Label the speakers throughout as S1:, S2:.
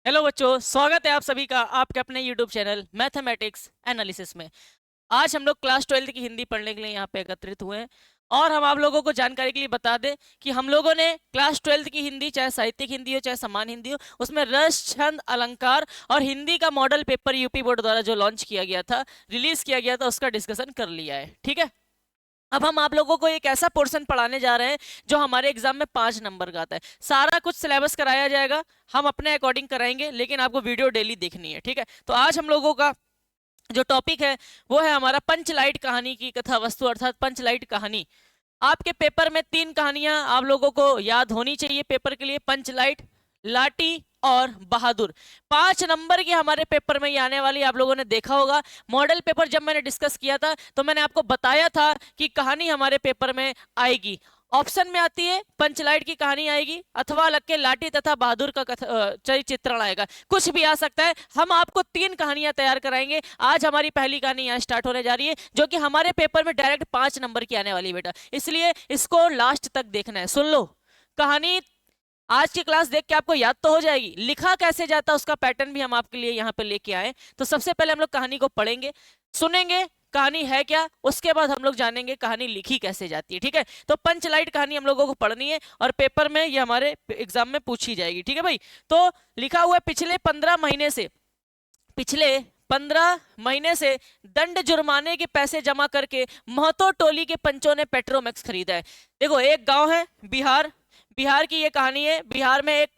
S1: Hello बच्चों, स्वागत है आप सभी का आपके अपने यूट्यूब चैनल मैथमेटिक्स एनालिसिस में। आज हम लोग क्लास 12 की हिंदी पढ़ने के लिए यहाँ पे एकत्रित हुए हैं। और हम आप लोगों को जानकारी के लिए बता दें कि हम लोगों ने क्लास 12 की हिंदी, चाहे साहित्यिक हिंदी हो चाहे सामान्य हिंदी हो, उसमें रस, छंद, अलंकार और हिंदी का मॉडल पेपर यूपी बोर्ड द्वारा जो लॉन्च किया गया था, रिलीज किया गया था, उसका डिस्कशन कर लिया है। ठीक है, अब हम आप लोगों को एक ऐसा पोर्शन पढ़ाने जा रहे हैं जो हमारे एग्जाम में 5 नंबर का आता है। सारा कुछ सिलेबस कराया जाएगा, हम अपने अकॉर्डिंग कराएंगे, लेकिन आपको वीडियो डेली देखनी है। ठीक है, तो आज हम लोगों का जो टॉपिक है वो है हमारा पंचलाइट कहानी की कथा वस्तु, अर्थात पंचलाइट कहानी। आपके पेपर में 3 कहानियां आप लोगों को याद होनी चाहिए पेपर के लिए: पंचलाइट, लाठी और बहादुर। 5 नंबर की हमारे पेपर में ये आने वाली, आप लोगों ने देखा होगा मॉडल पेपर जब मैंने डिस्कस किया था तो मैंने आपको बताया था कि कहानी हमारे पेपर में आएगी। ऑप्शन में आती है पंचलाइट की कहानी आएगी, अथवा अलग के लाठी तथा बहादुर का चित्रण आएगा, कुछ भी आ सकता है। हम आपको 3 कहानियां तैयार कराएंगे। आज हमारी पहली कहानी यहाँ स्टार्ट होने जा रही है, जो कि हमारे पेपर में डायरेक्ट 5 नंबर की आने वाली है बेटा, इसलिए इसको लास्ट तक देखना है। सुन लो कहानी, आज की क्लास देख के आपको याद तो हो जाएगी, लिखा कैसे जाता है उसका पैटर्न भी हम आपके लिए यहाँ पे लेके आए। तो सबसे पहले हम लोग कहानी को पढ़ेंगे, सुनेंगे कहानी है क्या, उसके बाद हम लोग जानेंगे कहानी लिखी कैसे जाती है। ठीक है, तो पंचलाइट कहानी हम लोगों को पढ़नी है और पेपर में ये हमारे एग्जाम में पूछी जाएगी। ठीक है भाई, तो लिखा हुआ है पिछले 15 महीने से दंड जुर्माने के पैसे जमा करके महतो टोली के पंचों ने पेट्रोमैक्स खरीदा है। देखो, एक गांव है बिहार, बिहार की ये कहानी है। बिहार में एक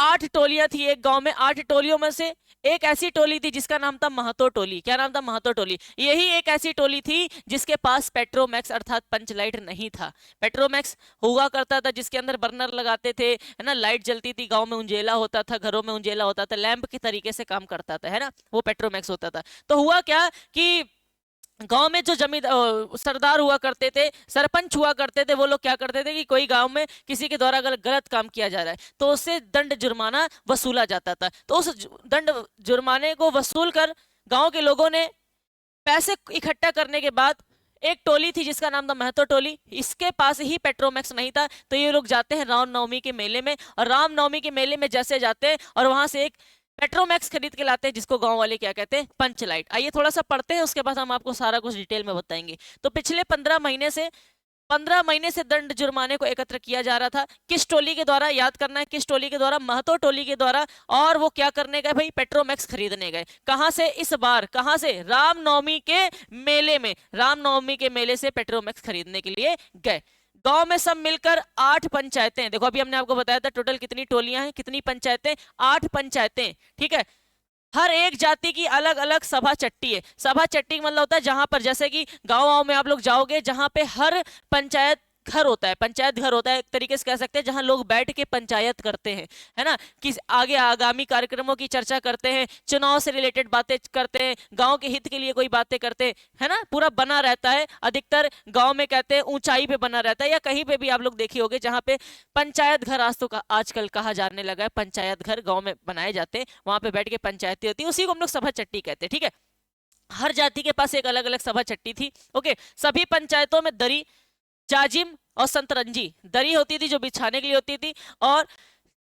S1: 8 टोलियां थी एक गांव में। 8 टोलियों में से एक ऐसी टोली थी जिसका नाम था महतो टोली। क्या नाम था? महतो टोली। यही एक ऐसी टोली थी जिसके पास पेट्रोमैक्स अर्थात पंचलाइट नहीं था। पेट्रोमैक्स हुआ करता था जिसके अंदर बर्नर लगाते थे, है ना, लाइट जलती थी, गांव में उंजेला होता था, घरों में उंजेला होता था, लैंप के तरीके से काम करता था, है ना, वो पेट्रोमैक्स होता था। तो हुआ क्या कि गांव में जो सरदार हुआ करते थे, सरपंच हुआ करते थे, वो लोग क्या करते थे कि कोई गांव में किसी के द्वारा अगर गलत काम किया जा रहा है तो उससे दंड जुर्माना वसूला जाता था। तो उस दंड जुर्माने को वसूल कर गांव के लोगों ने पैसे इकट्ठा करने के बाद, एक टोली थी जिसका नाम था महतो टोली, इसके पास ही पेट्रोमैक्स नहीं था, तो ये लोग जाते हैं रामनवमी के मेले में। और रामनवमी के मेले में जैसे जाते हैं और वहां से एक पेट्रोमैक्स खरीद के लाते हैं जिसको गांव वाले क्या कहते हैं? पंचलाइट। आइए थोड़ा सा पढ़ते हैं, उसके बाद हम आपको सारा कुछ डिटेल में बताएंगे। तो पिछले 15 महीने से दंड जुर्माने को एकत्र किया जा रहा था। किस टोली के द्वारा? याद करना है, किस टोली के द्वारा? महतो टोली के द्वारा। और वो क्या करने गए भाई? पेट्रोमैक्स खरीदने गए। कहां से? इस बार कहां से? रामनवमी के मेले में। रामनवमी के मेले से पेट्रोमैक्स खरीदने के लिए गए। गांव में सब मिलकर 8 पंचायतें, देखो अभी हमने आपको बताया था टोटल कितनी टोलियां हैं, कितनी पंचायतें? 8 पंचायतें। ठीक है, हर एक जाति की अलग अलग सभा चट्टी है। सभा चट्टी का मतलब होता है जहां पर, जैसे कि गांव गांव में आप लोग जाओगे जहां पे हर पंचायत घर होता है, पंचायत घर होता है, एक तरीके से कह सकते हैं जहां लोग बैठ के पंचायत करते हैं, है ना, कि आगे आगामी कार्यक्रमों की चर्चा करते हैं, चुनाव से रिलेटेड बातें करते हैं, गांव के हित के लिए कोई बातें करते हैं, है ना, पूरा बना रहता है। अधिकतर गांव में कहते हैं ऊंचाई पे बना रहता है, या कहीं पे भी आप लोग देखे होंगे जहां पे पंचायत घर, आज तो आजकल कहा जाने लगा है पंचायत घर, गांव में बनाए जाते हैं, वहां पे बैठ के पंचायती होती है, उसी को हम लोग सभा चट्टी कहते हैं। ठीक है, हर जाति के पास एक अलग अलग सभा चट्टी थी। ओके, सभी पंचायतों में दरी, जाजिम और संतरंजी, दरी होती थी जो बिछाने के लिए होती थी, और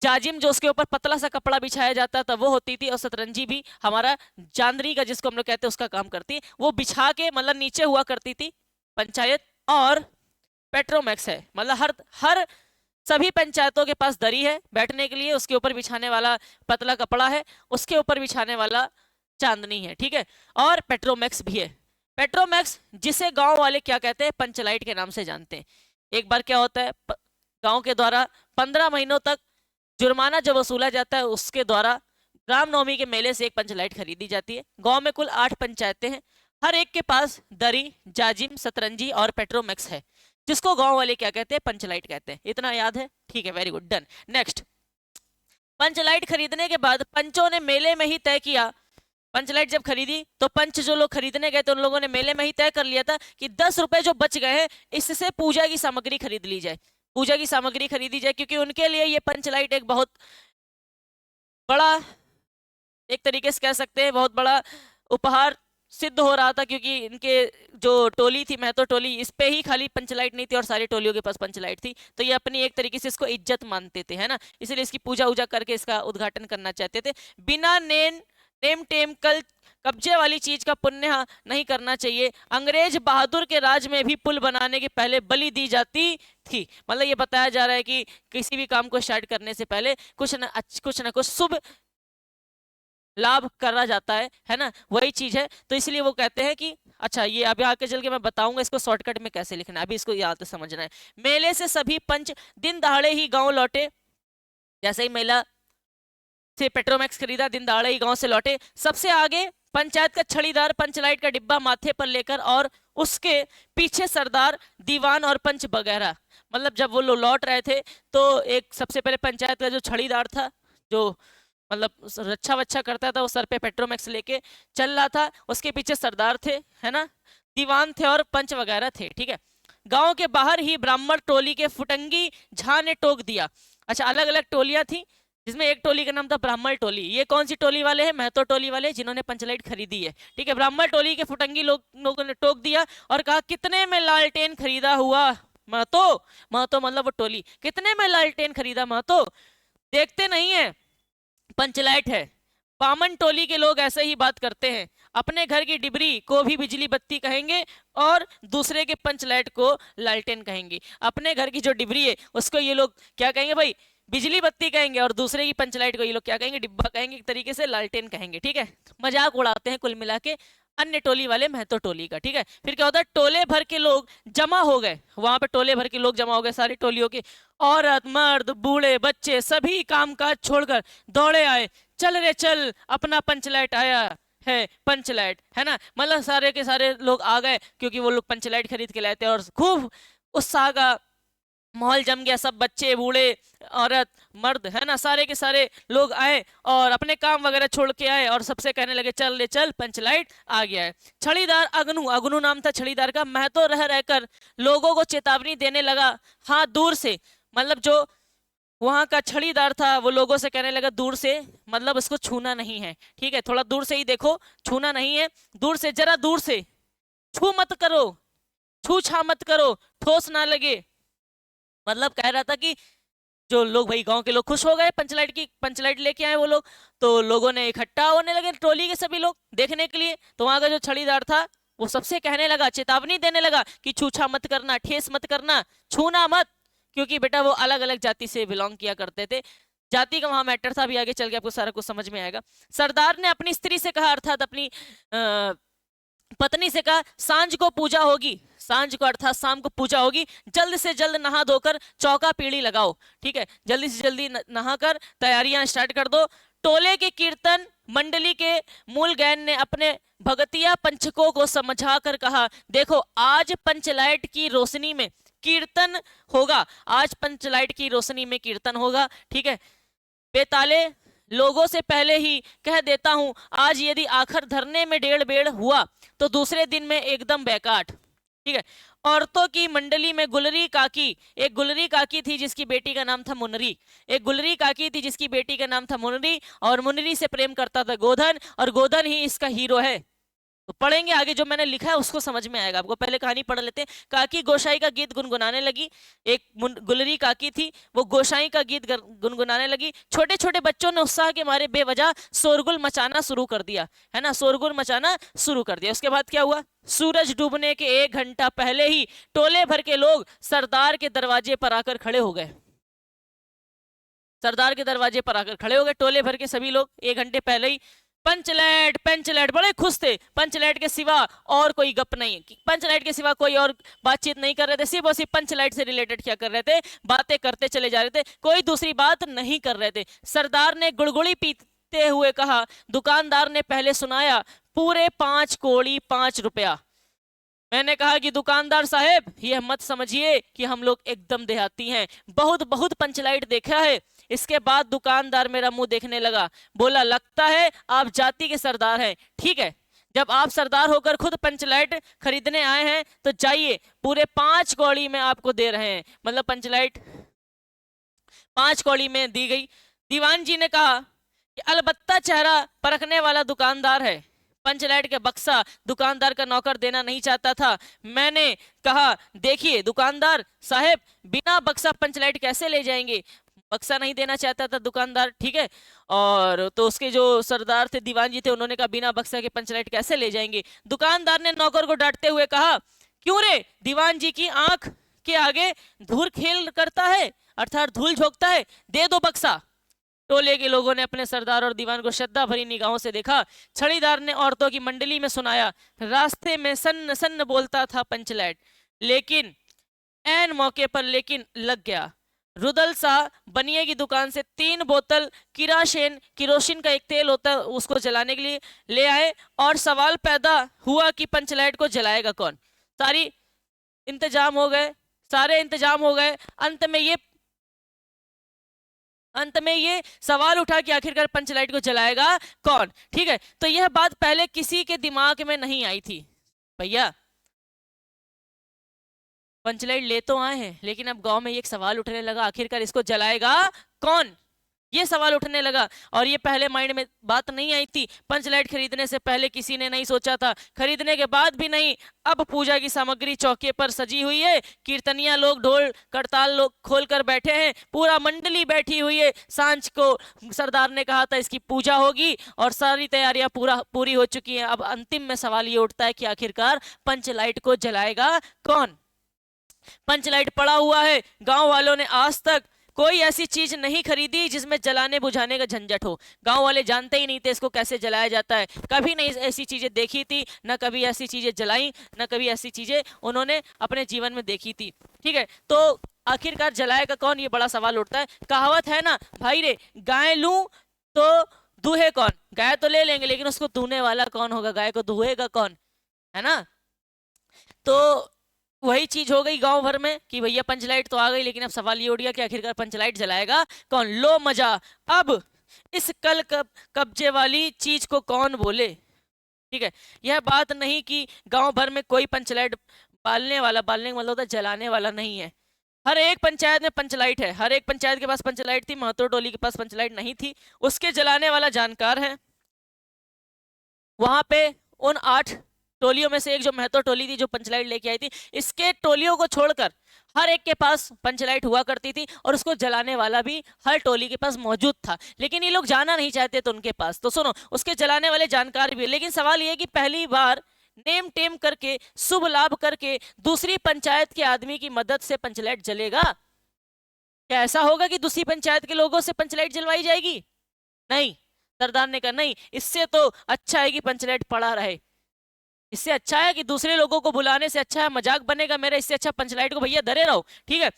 S1: जाजिम जो उसके ऊपर पतला सा कपड़ा बिछाया जाता था वो होती थी, और सतरंजी भी हमारा चांदनी का जिसको हम लोग कहते हैं उसका काम करती है, वो बिछा के मतलब नीचे हुआ करती थी पंचायत। और पेट्रोमैक्स है मतलब हर हर सभी पंचायतों के पास दरी है बैठने के लिए, उसके ऊपर बिछाने वाला पतला कपड़ा है, उसके ऊपर बिछाने वाला चांदनी है। ठीक है, और पेट्रोमैक्स भी है। पेट्रोमैक्स जिसे गांव वाले क्या कहते हैं? पंचलाइट के नाम से जानते हैं। एक बार क्या होता है, गांव के द्वारा 15 महीनों तक जुर्माना जब वसूला जाता है, उसके द्वारा रामनवमी के मेले से एक पंचलाइट खरीदी जाती है। गांव में कुल 8 पंचायतें हैं, हर एक के पास दरी, जाजिम, सतरंजी और पेट्रोमैक्स है, जिसको गांव वाले क्या कहते हैं? पंचलाइट कहते हैं। इतना याद है? ठीक है, very good, done. Next, Panchlight खरीदने के बाद पंचों ने मेले में ही तय किया, पंचलाइट जब खरीदी तो पंच जो लोग खरीदने गए थे उन लोगों ने मेले में ही तय कर लिया था कि 10 रुपए जो बच गए हैं इससे पूजा की सामग्री खरीद ली जाए, पूजा की सामग्री खरीदी जाए, क्योंकि उनके लिए ये पंचलाइट एक बहुत बड़ा, एक तरीके से कह सकते हैं बहुत बड़ा उपहार सिद्ध हो रहा था, क्योंकि इनके जो टोली थी महतो टोली, इस पे ही खाली पंचलाइट नहीं थी और सारी टोलियों के पास पंचलाइट थी, तो ये अपनी एक तरीके से इसको इज्जत मानते थे, है ना, इसलिए इसकी पूजा उजा करके इसका उद्घाटन करना चाहते थे। बिना नेम टेम कल कब्जे वाली चीज का पुण्य नहीं करना चाहिए। अंग्रेज बहादुर के राज में भी पुल बनाने के पहले बलि दी जाती थी। मतलब ये बताया जा रहा है कि किसी भी काम को स्टार्ट करने से पहले कुछ ना कुछ शुभ लाभ करा जाता है ना, वही चीज है। तो इसलिए वो कहते हैं कि अच्छा, ये अभी आगे चल के मैं बताऊंगा इसको शॉर्टकट में कैसे लिखना है, अभी इसको याद समझना है। मेले से सभी पंच दिन दहाड़े ही गांव लौटे। जैसे ही मेला से पेट्रोमैक्स खरीदा, दिन दहाड़े ही गांव से लौटे। सबसे आगे पंचायत का छड़ीदार पंचलाइट का डिब्बा माथे पर लेकर, और उसके पीछे सरदार, दीवान और पंच वगैरह। मतलब जब वो लोग लौट रहे थे तो एक सबसे पहले पंचायत का जो छड़ीदार था, जो मतलब रक्षा वच्छा करता था, वो सर पे पेट्रोमैक्स लेके चल रहा था, उसके पीछे सरदार थे, है ना, दीवान थे और पंच वगैरह थे, ठीक है। गांव के बाहर ही ब्राह्मण टोली के फुटंगी झा ने टोक दिया। अच्छा, अलग अलग टोलियां थी, जिसमें एक टोली का नाम था ब्राह्मण टोली। ये कौन सी टोली वाले हैं? महतो टोली वाले, जिन्होंने पंचलाइट खरीदी है, ठीक है। ब्राह्मण टोली के फुटंगी लोगों ने टोक दिया और कहा, कितने में लालटेन खरीदा हुआ महतो? महतो मतलब वो टोली, कितने में लालटेन खरीदा महतो? देखते नहीं है पंचलाइट है। बामन टोली के लोग ऐसे ही बात करते हैं, अपने घर की डिबरी को भी बिजली बत्ती कहेंगे और दूसरे के पंचलाइट को लालटेन कहेंगे। अपने घर की जो डिबरी है उसको ये लोग क्या कहेंगे भाई? बिजली बत्ती कहेंगे, और दूसरे की पंचलाइट को ये लोग क्या कहेंगे? डिब्बा कहेंगे, एक तरीके से लालटेन कहेंगे, ठीक है। मजाक उड़ाते हैं कुल मिला के अन्य टोली वाले महतो टोली का, ठीक है। फिर क्या होता है, टोले भर के लोग जमा हो गए वहां पे, टोले भर के लोग जमा हो गए, सारी टोलियों के औरत मर्द बूढ़े बच्चे सभी कामकाज छोड़कर दौड़े आए। चल रे चल, अपना पंचलाइट आया है, पंचलाइट, है ना। मतलब सारे के सारे लोग आ गए, क्योंकि वो लोग पंचलाइट खरीद के लाए थे, और खूब उत्साह का माहौल जम गया। सब बच्चे बूढ़े औरत मर्द, है ना, सारे के सारे लोग आए और अपने काम वगैरह छोड़ के आए और सबसे कहने लगे, चल ले चल, पंचलाइट आ गया है। छड़ीदार अगनू, अगनू नाम था छड़ीदार का, महतो रह रहकर लोगों को चेतावनी देने लगा। हाँ, दूर से, मतलब जो वहां का छड़ीदार था वो लोगों से कहने लगा दूर से, मतलब उसको छूना नहीं है, ठीक है, थोड़ा दूर से ही देखो, छूना नहीं है, दूर से, जरा दूर से, छू मत करो, छू छा मत करो, ठोस ना लगे। मतलब कह रहा था कि जो लोग, भाई गांव के लोग खुश हो गए, पंचलाइट लेके आए वो लोग, तो लोगों ने इकट्ठा होने लगे, टोली के सभी लोग देखने के लिए। तो वहां का जो छड़ीदार था वो सबसे कहने लगा, चेतावनी देने लगा कि छूछा मत करना, ठेस मत करना, छूना मत, क्योंकि बेटा वो अलग अलग जाति से बिलोंग किया करते थे। जाति का वहां मैटर था, अभी आगे चल के आपको सारा कुछ समझ में आएगा। सरदार ने अपनी स्त्री से कहा, अर्थात अपनी पत्नी से कहा, सांझ को पूजा होगी, सांझ को अर्थात शाम को पूजा होगी, जल्द से जल्द नहा धोकर चौका पीढ़ी लगाओ, ठीक है, जल्दी से जल्दी नहाकर तैयारियां स्टार्ट कर दो। टोले के कीर्तन मंडली के मूल गैन ने अपने भगतिया पंचकों को समझा कर कहा, देखो आज पंचलाइट की रोशनी में कीर्तन होगा, आज पंचलाइट की रोशनी में कीर्तन होगा, ठीक है। बेताले लोगों से पहले ही कह देता हूं, आज यदि आखिर धरने में डेढ़ बेड़ हुआ तो दूसरे दिन में एकदम बैकाट, ठीक है। औरतों की मंडली में गुलरी काकी, एक गुलरी काकी थी जिसकी बेटी का नाम था मुनरी, एक गुलरी काकी थी जिसकी बेटी का नाम था मुनरी, और मुनरी से प्रेम करता था गोधन, और गोधन ही इसका हीरो है। तो पढ़ेंगे आगे, जो मैंने लिखा है उसको समझ में आएगा आपको, पहले कहानी पढ़ लेते हैं। काकी गोसाई का गीत गुनगुनाने लगी, एक गुलरी काकी थी, वो गोसाई का गीत गुनगुनाने लगी। छोटे छोटे बच्चों ने उत्साह के मारे बेवजह शोरगुल मचाना शुरू कर दिया, है ना, शोरगुल मचाना शुरू कर दिया। उसके बाद क्या हुआ, सूरज डूबने के 1 घंटा पहले ही टोले भर के लोग सरदार के दरवाजे पर आकर खड़े हो गए, सरदार के दरवाजे पर आकर खड़े हो गए टोले भर के सभी लोग 1 घंटे पहले ही। पंचलैट पंचलैट बड़े खुश थे, पंचलैट के सिवा और कोई गप नहीं, पंचलैट के सिवा कोई और बातचीत नहीं कर रहे थे, सिर्फ और सिर्फ पंचलैट से रिलेटेड क्या कर रहे थे, बातें करते चले जा रहे थे, कोई दूसरी बात नहीं कर रहे थे। सरदार ने गुड़गुड़ी पीते हुए कहा, दुकानदार ने पहले सुनाया, पूरे 5 कौड़ी 5 रुपया। मैंने कहा कि दुकानदार साहब, यह मत समझिए कि हम लोग एकदम देहाती हैं, बहुत बहुत पंचलाइट देखा है। इसके बाद दुकानदार मेरा मुंह देखने लगा, बोला, लगता है आप जाति के सरदार हैं, ठीक है, जब आप सरदार होकर खुद पंचलाइट खरीदने आए हैं तो जाइए, पूरे 5 कौड़ी में आपको दे रहे हैं। मतलब पंचलाइट 5 कौड़ी में दी गई। दीवान जी ने कहा कि अलबत्ता चेहरा परखने वाला दुकानदार है, पंचलाइट का बक्सा दुकानदार का नौकर देना नहीं चाहता था। मैंने कहा देखिए दुकानदार साहब, बिना बक्सा पंचलाइट कैसे ले जाएंगे? बक्सा नहीं देना चाहता था दुकानदार, ठीक है। और तो उसके जो सरदार थे, दीवान जी थे, उन्होंने कहा बिना बक्सा के पंचलाइट कैसे ले जाएंगे? दुकानदार ने नौकर को डांटते हुए कहा, क्यों रे, दीवान जी की आंख के आगे धूल खेल करता है, अर्थात धूल झोंकता है, दे दो बक्सा। टोले के लोगों ने अपने सरदार और दीवान को श्रद्धा भरी निगाहों से देखा। छड़ीदार ने औरतों की मंडली में सुनाया, रास्ते में सन्न सन्न बोलता था पंचलाइट, लेकिन ऐन मौके पर लेकिन लग गया। रुदल शाह बनिए की दुकान से 3 बोतल किरोसिन का एक तेल होता है, उसको जलाने के लिए ले आए और सवाल पैदा हुआ कि पंचलाइट को जलाएगा कौन? सारे इंतजाम हो गए। अंत में ये सवाल उठा कि आखिरकार पंचलाइट को जलाएगा कौन? ठीक है, तो यह बात पहले किसी के दिमाग में नहीं आई थी। भैया पंचलाइट ले तो आए हैं, लेकिन अब गांव में एक सवाल उठने लगा, आखिरकार इसको जलाएगा कौन? ये सवाल उठने लगा। और ये पहले माइंड में बात नहीं आई थी। पंचलाइट खरीदने से पहले किसी ने नहीं सोचा था, खरीदने के बाद भी नहीं। अब पूजा की सामग्री चौके पर सजी हुई है, कीर्तनिया लोग ढोल करताल लोग खोल कर बैठे हैं, पूरा मंडली बैठी हुई है। सांझ को सरदार ने कहा था इसकी पूजा होगी और सारी तैयारियां पूरी हो चुकी हैं। अब अंतिम में सवाल ये उठता है कि आखिरकार पंचलाइट को जलाएगा कौन? पंचलाइट पड़ा हुआ है, गांव वालों ने आज तक कोई ऐसी चीज नहीं खरीदी जिसमें जलाने बुझाने का झंझट हो। गांव वाले जानते ही नहीं थे इसको कैसे जलाया जाता है, कभी नहीं ऐसी चीजें देखी थी, न कभी ऐसी चीजें जलाई, न कभी ऐसी चीजें उन्होंने अपने जीवन में देखी थी। ठीक है, तो आखिरकार जलाएगा कौन, ये बड़ा सवाल उठता है। कहावत है ना भाई रे, गाय लूं तो दूहे कौन? गाय तो ले लेंगे, लेकिन उसको दूहने वाला कौन होगा? गाय को दूहेगा कौन, है ना? तो वही चीज हो गई गांव भर में कि भैया पंचलाइट तो आ गई, लेकिन अब सवाल ये उठ गया कि आखिरकार पंचलाइट जलाएगा कौन? लो मजा, अब इस कल कब्जे वाली चीज को कौन बोले? ठीक है, यह बात नहीं कि गांव भर में कोई पंचलाइट बालने का मतलब होता है जलाने वाला नहीं है। हर एक पंचायत में पंचलाइट है, हर एक पंचायत के पास पंचलाइट थी, महतो टोली के पास पंचलाइट नहीं थी। उसके जलाने वाला जानकार है। वहां पे उन 8 टोलियों में से एक जो महतो टोली थी, जो पंचलाइट लेके आई थी, इसके टोलियों को छोड़कर हर एक के पास पंचलाइट हुआ करती थी और उसको जलाने वाला भी हर टोली के पास मौजूद था। लेकिन ये लोग जाना नहीं चाहते थे उनके पास। तो सुनो, उसके जलाने वाले जानकार भी। लेकिन सवाल ये है कि पहली बार नेम टेम करके, शुभ लाभ करके दूसरी पंचायत के आदमी की मदद से पंचलाइट जलेगा? क्या ऐसा होगा कि दूसरी पंचायत के लोगों से पंचलाइट जलवाई जाएगी? नहीं। सरदार ने कहा नहीं, इससे तो अच्छा है कि पंचलाइट पड़ा रहे। इससे अच्छा है कि दूसरे लोगों को बुलाने से अच्छा है मजाक बनेगा मेरा, इससे अच्छा पंचलाइट को भैया धरे रहो। ठीक है,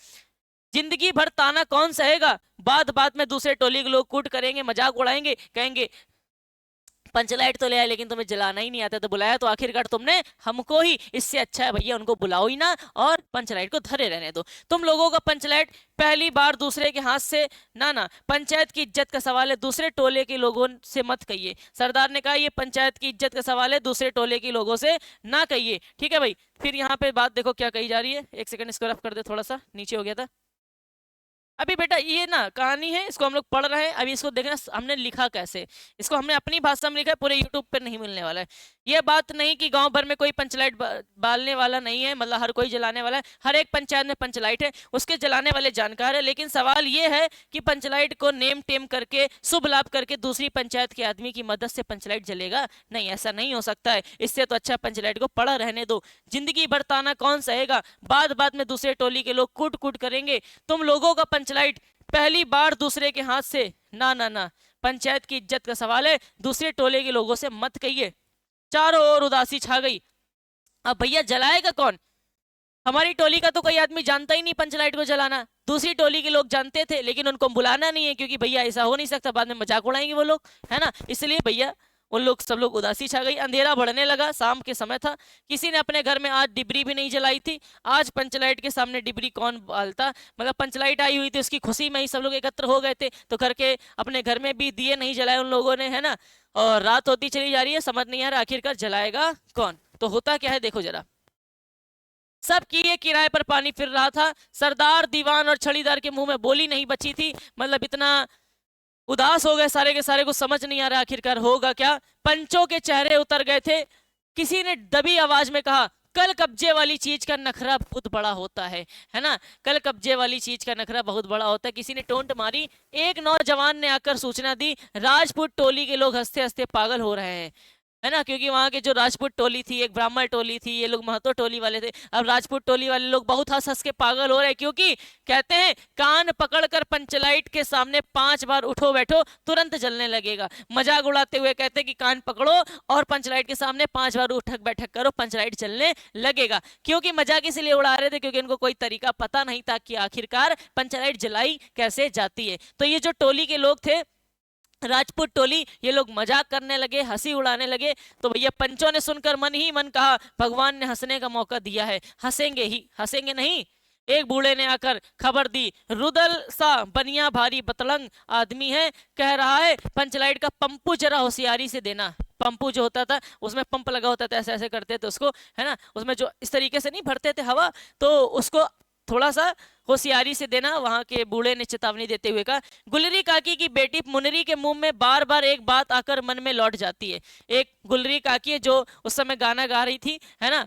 S1: जिंदगी भर ताना कौन सहेगा? बात बात में दूसरे टोली के लोग कूट करेंगे, मजाक उड़ाएंगे, कहेंगे पंचलाइट तो ले आए लेकिन तुम्हें जलाना ही नहीं आता, तो बुलाया तो आखिरकार तुमने हमको ही। इससे अच्छा है भैया उनको बुलाओ ही ना और पंचलाइट को धरे रहने दो। तुम लोगों का पंचलाइट पहली बार दूसरे के हाथ से ना, पंचायत की इज्जत का सवाल है, दूसरे टोले के लोगों से मत कहिए। सरदार ने कहा ये पंचायत की इज्जत का सवाल है, दूसरे टोले के लोगों से ना कहिए। ठीक है भाई, फिर यहाँ पे बात देखो क्या कही जा रही है। एक सेकंड इसको रफ कर दे, थोड़ा सा नीचे हो गया था। अभी बेटा ये ना कहानी है, इसको हम लोग पढ़ रहे हैं, अभी इसको देखना हमने लिखा कैसे। इसको हमने अपनी भाषा में लिखा है, पूरे यूट्यूब पे नहीं मिलने वाला है। ये बात नहीं कि गांव भर में कोई पंचलाइट बालने वाला नहीं है, मतलब हर कोई जलाने वाला है। हर एक पंचायत में पंचलाइट है, उसके जलाने वाले जानकार है। लेकिन सवाल ये है कि पंचलाइट को नेम टेम करके, शुभ लाभ करके दूसरी पंचायत के आदमी की मदद से पंचलाइट जलेगा? नहीं, ऐसा नहीं हो सकता है। इससे तो अच्छा पंचलाइट को पड़ा रहने दो। जिंदगी भर ताना कौन सहेगा? बात बात में दूसरे टोली के लोग कूट कूट करेंगे। तुम लोगों का पंचलाइट पहली बार दूसरे के हाथ से ना, पंचायत की इज्जत का सवाल है, दूसरे टोले के लोगों से मत कहिए। चारों ओर उदासी छा गई। अब भैया जलाएगा कौन? हमारी टोली का तो कोई आदमी जानता ही नहीं पंचलाइट को जलाना। दूसरी टोली के लोग जानते थे, लेकिन उनको बुलाना नहीं है, क्योंकि भैया ऐसा हो नहीं सकता, बाद में मजाक उड़ाएंगे वो लोग, है ना। इसलिए भैया उन लोग सब लोग उदासी छा गई। अंधेरा बढ़ने लगा, शाम के समय था। किसी ने अपने घर में आज डिबरी भी नहीं जलाई थी। आज पंचलाइट के सामने डिबरी कौन बालता, मतलब पंचलाइट आई हुई थी, उसकी खुशी में ही सब लोग एकत्र हो गए थे। तो करके अपने घर में भी दिए नहीं जलाए उन लोगों ने, है ना। और रात होती चली जा रही है, समझ नहीं आ रहा आखिरकार जलाएगा कौन। तो होता क्या है देखो जरा। सब किए किराए पर पानी फिर रहा था। सरदार, दीवान और छड़ीदार के मुंह में बोली नहीं बची थी। मतलब इतना उदास हो गए सारे के सारे, को समझ नहीं आ रहा आखिरकार होगा क्या। पंचों के चेहरे उतर गए थे। किसी ने दबी आवाज में कहा, कल कब्जे वाली चीज का नखरा बहुत बड़ा होता है ना, कल कब्जे वाली चीज का नखरा बहुत बड़ा होता है। किसी ने टोंट मारी। एक नौजवान ने आकर सूचना दी, राजपूत टोली के लोग हंसते हंसते पागल हो रहे हैं, है ना, क्योंकि वहां के जो राजपूत टोली थी, एक ब्राह्मण टोली थी, ये लोग महतो टोली वाले थे। अब राजपूत टोली वाले लोग बहुत हंस हंस के पागल हो रहे हैं, क्योंकि कहते हैं कान पकड़कर पंचलाइट के सामने 5 बार उठो बैठो तुरंत जलने लगेगा। मजाक उड़ाते हुए कहते हैं कि कान पकड़ो और पंचलाइट के सामने 5 बार उठक बैठक करो, पंचलाइट जलने लगेगा। क्योंकि मजाक इसलिए उड़ा रहे थे क्योंकि इनको कोई तरीका पता नहीं था कि आखिरकार पंचलाइट जलाई कैसे जाती है। तो ये जो टोली के लोग थे, राजपूत टोली, ये लोग मजाक करने लगे, हंसी उड़ाने लगे। तो भैया पंचों ने सुनकर मन ही मन कहा, भगवान ने हंसने का मौका दिया है, हंसेंगे ही, हंसेंगे नहीं। एक बूढ़े ने आकर खबर दी, रुदल सा बनिया भारी बतलंग आदमी है, कह रहा है पंचलाइट का पंपू जरा होशियारी से देना। पंपू जो होता था उसमें पंप लगा होता था, ऐसे ऐसे करते थे उसको, है ना, उसमें जो इस तरीके से नहीं भरते थे हवा, तो उसको थोड़ा सा होशियारी से देना। वहां के बूढ़े ने चेतावनी देते हुए कहा। गुलरी काकी की बेटी मुनरी के मुंह में बार बार एक बात आकर मन में लौट जाती है। एक गुलरी काकी है जो उस समय गाना गा रही थी, है ना,